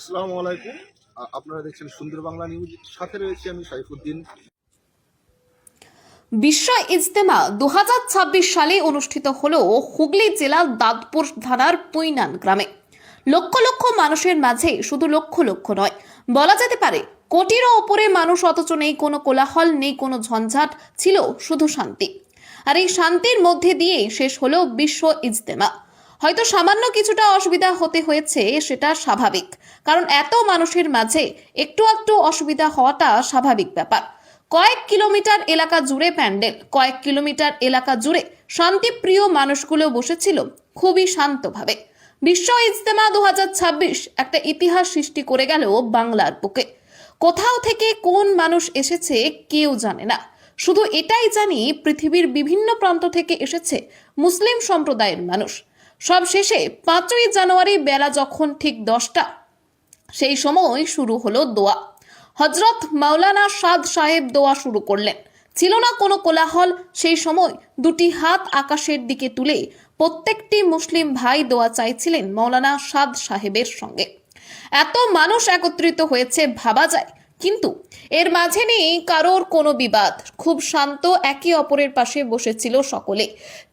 আসসালামু আলাইকুম। আপনারা দেখছেন সুন্দর বাংলা নিউজ, সাথে রয়েছে আমি সাইফুদ্দিন। বিশ্ব ইজতেমা 2026 সালে অনুষ্ঠিত হলো হুগলি জেলার দাঁতপুর থানার পুইনান গ্রামে। লক্ষ লক্ষ মানুষের মাঝে শুধু লক্ষ লক্ষ নয়, বলা যেতে পারে কোটিরও ওপরে মানুষ, অথচ নেই কোনো কোলাহল, নেই কোনো ঝঞ্ঝাট, ছিল শুধু শান্তি। আর এই শান্তির মধ্যে দিয়েই শেষ হলো বিশ্ব ইজতেমা। হয়তো সামান্য কিছুটা অসুবিধা হতে হয়েছে, সেটা স্বাভাবিক, কারণ এত মানুষের মাঝে একটু একটু অসুবিধা হওয়াটা স্বাভাবিক ব্যাপার। কয়েক কিলোমিটার এলাকা জুড়ে প্যান্ডেল, কয়েক কিলোমিটার এলাকা জুড়ে শান্তিপ্রিয় মানুষগুলো বসেছিল খুবই শান্তভাবে। বিশ্ব ইজতেমা 2026 একটা ইতিহাস সৃষ্টি করে গেল বাংলার বুকে। কোথাও থেকে কোন মানুষ এসেছে কেউ জানে না, শুধু এটাই জানি পৃথিবীর বিভিন্ন প্রান্ত থেকে এসেছে মুসলিম সম্প্রদায়ের মানুষ। সব শেষে 5ই জানুয়ারি বেলা যখন ঠিক 10টা, সেই সময় শুরু হলো দোয়া। হযরত মাওলানা সাদ সাহেব দোয়া শুরু করলেন। ছিল না কোনো কোলাহল। সেই সময় দুটি হাত আকাশের দিকে তুলে প্রত্যেকটি মুসলিম ভাই দোয়া চাইছিলেন মাওলানা সাদ সাহেবের সঙ্গে। এত মানুষ একত্রিত হয়েছে ভাবা যায়, কিন্তু এর মাঝে নেই কারোর কোনো বিবাদ। খুব শান্ত, একে অপরের পাশে বসেছিল সকলে।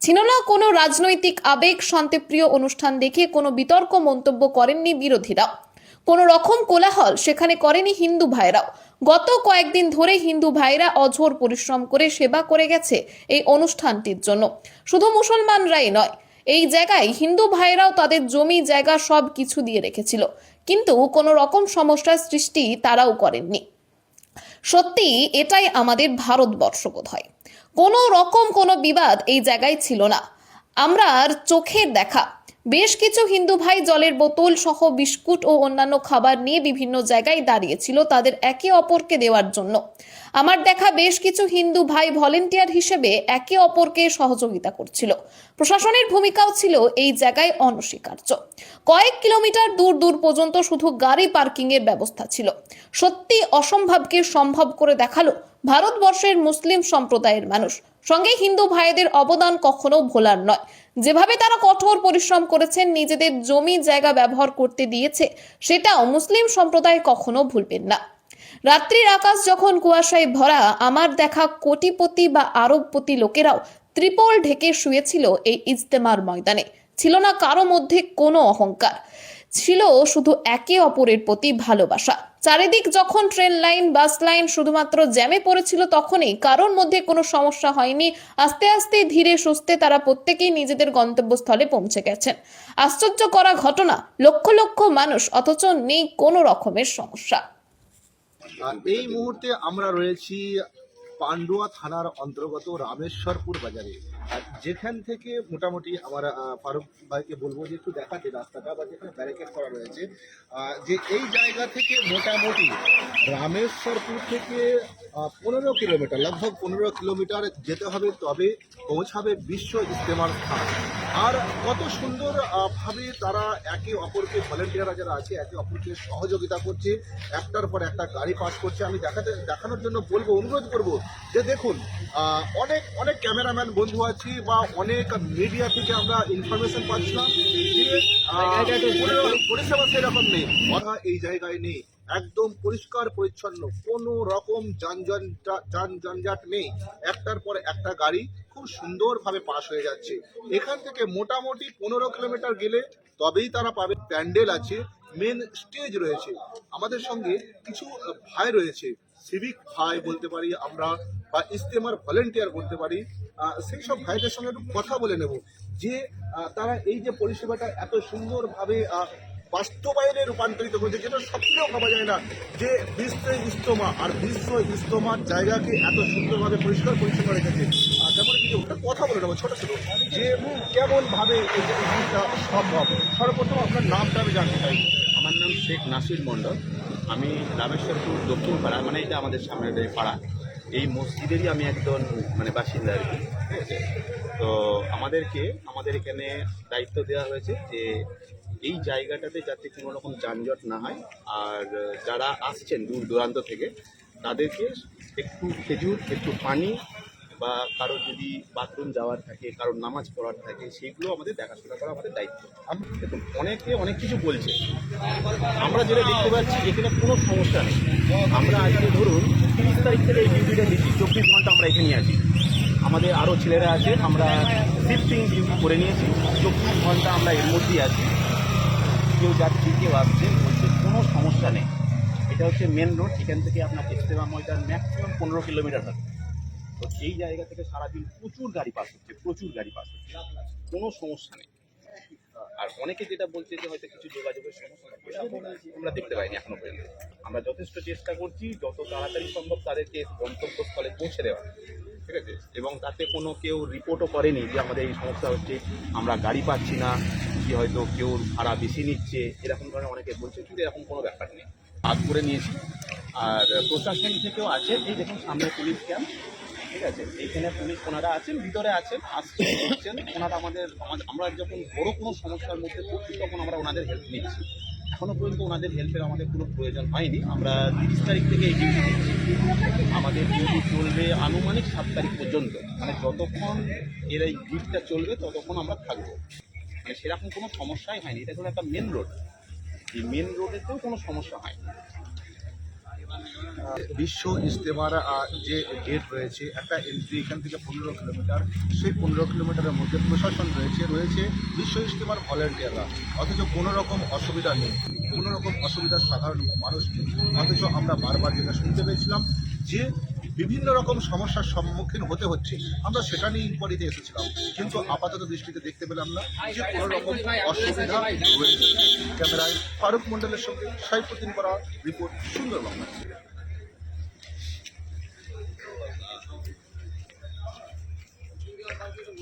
ছিল না কোনো রাজনৈতিক আবেগ। শান্তিপ্রিয় অনুষ্ঠান দেখে কোনো বিতর্ক মন্তব্য করেননি বিরোধীরা। কোনো রকম কোলাহল সেখানে করেনি হিন্দু ভাইরাও। গত কয়েকদিন ধরে হিন্দু ভাইরা অঝোর পরিশ্রম করে সেবা করে গেছে এই অনুষ্ঠানটির জন্য। শুধু মুসলমানরাই নয়, এই জায়গায় হিন্দু ভাইরাও তাদের জমি জায়গা সব কিছু দিয়ে রেখেছিল, কিন্তু কোনো রকম সমস্যার সৃষ্টি তারাও করেননি। সত্যি এটাই আমাদের ভারতবর্ষ বোধ হয়। কোনো রকম কোনো বিবাদ এই জায়গায় ছিল না। আমরা চোখের দেখা বেশ কিছু হিন্দু ভাই জলের বোতল সহ বিস্কুট ও অন্যান্য খাবার নিয়ে বিভিন্ন জায়গায় দাঁড়িয়েছিল তাদের একে অপরকে দেওয়ার জন্য। আমার দেখা বেশ কিছু হিন্দু ভাই ভলেন্টিয়ার হিসেবে একে অপরকে সহযোগিতা করছিল। প্রশাসনের ভূমিকাও ছিল এই জায়গায় অনস্বীকার্য। কয়েক কিলোমিটার দূর দূর পর্যন্ত শুধু গাড়ি পার্কিং এর ব্যবস্থা ছিল। সত্যি অসম্ভবকে সম্ভব করে দেখালো ভারতবর্ষের মুসলিম সম্প্রদায়ের মানুষ। সঙ্গে হিন্দু ভাইদের অবদান কখনো ভোলার নয়। যেভাবে তারা কঠোর পরিশ্রম করেছেন, নিজেদের জমি জায়গা ব্যবহার করতে দিয়েছে, সেটাও মুসলিম সম্প্রদায় কখনো ভুলবেন না। রাত্রির আকাশ যখন কুয়াশায় ভরা, আমার দেখা কোটিপতি বা আরবপতি লোকেরাও ত্রিপল ঢেকে শুয়েছিল এই ইজতেমার ময়দানে। ছিল না কারো মধ্যে কোনো অহংকার, ছিল শুধু একে অপরের প্রতি ভালোবাসা। চারিদিক যখন ট্রেন লাইন, বাস লাইন শুধুমাত্র জ্যামে পড়েছিল, তখনই কারোর মধ্যে কোনো সমস্যা হয়নি। আস্তে আস্তে ধীরে সুস্থে তারা প্রত্যেকেই নিজেদের গন্তব্যস্থলে পৌঁছে গেছেন। আশ্চর্য করা ঘটনা, লক্ষ লক্ষ মানুষ, অথচ নেই কোনো রকমের সমস্যা। এই মুহূর্তে আমরা রয়েছি পান্ডুয়া থানার অন্তর্গত রামেশ্বরপুর বাজারে। আর যেখান থেকে মোটামুটি আমার ফারুক ভাইকে বলবো যে একটু দেখাতে রাস্তাটা, বা যেখানে ব্যারিকেড করা রয়েছে, যে এই জায়গা থেকে মোটামুটি রামেশ্বরপুর থেকে 15 কিলোমিটার, লগভগ 15 কিলোমিটার যেতে হবে, তবে পৌঁছাবে বিশ্ব ইজতেমার স্থান। আর কত সুন্দর ভাবে তারা একে অপরকে, ভলেন্টিয়াররা যারা আছে, একে অপরকে সহযোগিতা করছে, একটার পর একটা গাড়ি পাস করছে। আমি দেখানোর জন্য বলবো, অনুরোধ করবো যে দেখুন, অনেক অনেক ক্যামেরাম্যান বন্ধু আছি বা অনেক মিডিয়া থেকে আমরা ইনফরমেশন পাচ্ছিলাম যে পরিষেবা সেরকম নেই, কথা এই জায়গায় নেই। একদম পরিষ্কার পরিচ্ছন্ন, কোনো রকম যানজট নেই। একটার পর একটা গাড়ি খুব সুন্দরভাবে পাস হয়ে যাচ্ছে। এখান থেকে মোটামুটি 15 কিলোমিটার গেলে তবেই তারা পাবে প্যান্ডেল আছে, মেন স্টেজ রয়েছে। আমাদের সঙ্গে কিছু ভাই রয়েছে, সিভিক ভাই বলতে পারি আমরা, বা ইজতেমার ভলেন্টিয়ার বলতে পারি। সেই সব ভাইদের সঙ্গে একটু কথা বলে নেব যে তারা এই যে পরিষেবাটা এত সুন্দরভাবে বাস্তবায়নে রূপান্তরিত করেছে, যেটা স্বপ্নেও ভাবা যায় না যে বিশ্ব ইজতেমা, আর বিশ্ব ইজতেমার জায়গাকে এত সুন্দরভাবে পরিষ্কার পরিচ্ছন্ন রেখেছে। তেমন কিছু কথা বলে নেবো ছোটো ছোটো, যে কেমনভাবে এই জিনিসটা সম্ভব। সর্বপ্রথম আপনার নামটা আমি জানতে চাই। আমার নাম শেখ নাসির মণ্ডল। আমি রামেশ্বরপুর দক্ষিণ পাড়া, মানে এটা আমাদের সামনের এই পাড়া, এই মসজিদেরই আমি একজন বাসিন্দা আর কি। ঠিক আছে, তো আমাদের এখানে দায়িত্ব দেওয়া হয়েছে যে এই জায়গাটাতে যাতে কোনো রকম যানজট না হয়, আর যারা আসছেন দূর দূরান্ত থেকে তাদেরকে একটু খেজুর, একটু পানি, বা কারোর যদি বাথরুম যাওয়ার থাকে, কারোর নামাজ পড়ার থাকে, সেগুলো আমাদের দেখাশোনা করা আমাদের দায়িত্ব। দেখুন, অনেকে অনেক কিছু বলছে, আমরা যেটা দেখতে পাচ্ছি এখানে কোনো সমস্যা নেই। আমরা আজকে ধরুন 30 তারিখ থেকে এই ডিউটিটা দিচ্ছি, 24 ঘন্টা আমরা এখানে আছি। আমাদের আরও ছেলেরা আছে, আমরা শিফটিং ডিউটি করে নিয়েছি, 24 ঘন্টা আমরা এর মধ্যেই আছি। কেউ যাচ্ছে, কেউ আসছে, বলছে কোনো সমস্যা নেই। এটা হচ্ছে মেন রোড, এখান থেকে আপনার ইস্তেমা ময়দান ম্যাক্সিমাম 15 কিলোমিটার হবে। তো এই জায়গা থেকে সারাদিন প্রচুর গাড়ি পাস হচ্ছে, প্রচুর গাড়ি পাস হচ্ছে, কোনো সমস্যা নেই। আর অনেকে যেটা বলছে যে হয়তো কিছু যোগাযোগের সমস্যা, এটা আমরা দেখতে পাইনি এখনো পর্যন্ত। আমরা যথেষ্ট চেষ্টা করছি যত তাড়াতাড়ি সম্ভব তাদেরকে গন্তব্যস্থলে পৌঁছে দেওয়া, ঠিক আছে? এবং তাতে কোনো কেউ রিপোর্টও করেনি যে আমাদের এই সমস্যা হচ্ছে, আমরা গাড়ি পাচ্ছি না, কি হয়তো কেউ ভাড়া বেশি নিচ্ছে, এরকম ধরনের অনেকে বলছে, কিন্তু এরকম কোনো ব্যাপার নেই। ভাগ করে নিয়েছি। আর প্রশাসন থেকেও আছে, এই দেখুন সামনে পুলিশ ক্যাম্প, ঠিক আছে? এইখানে পুলিশ ওনারা আছেন, ভিতরে আছেন, আসছেন, দেখছেন। ওনারা আমরা যখন বড় কোনো সমস্যার মধ্যে পড়ছি তখন আমরা ওনাদের হেল্প নিচ্ছি। এখনও পর্যন্ত ওনাদের হেল্পের আমাদের কোনো প্রয়োজন হয়নি। আমরা 30 তারিখ থেকে এই ডিউটি দিচ্ছি। আমাদের ডিউটি চলবে আনুমানিক 7 তারিখ পর্যন্ত, মানে যতক্ষণ এর এই ডিউটিটা চলবে ততক্ষণ আমরা থাকবো। মানে সেরকম কোনো সমস্যাই হয়নি। এটা কোনো একটা মেন রোড, এই মেন রোডেতেও কোনো সমস্যা হয়নি। বিশ্ব ইজতেমার যে গেট রয়েছে, একটা এন্ট্রি এখান থেকে 15 কিলোমিটার, সেই 15 কিলোমিটারের মধ্যে প্রশাসন রয়েছে বিশ্ব ইজতেমার ভলেন্টিয়াররা, অথচ কোনো রকম অসুবিধা নেই, কোনো রকম অসুবিধা সাধারণ মানুষ নেই। অথচ আমরা বারবার যেটা শুনতে পেয়েছিলাম যে বিভিন্ন রকম সমস্যার সম্মুখীন হতে হচ্ছে, আমরা সেটা নিয়ে ইনকোয়ারিতে এসেছিলাম, কিন্তু আপাতত দৃষ্টিতে দেখতে পেলাম না যে কোনো রকম অসুবিধা রয়েছে। ক্যামেরায় ফারুক মণ্ডলের সঙ্গে সাইফুদ্দিন করা রিপোর্ট, সুন্দরবন।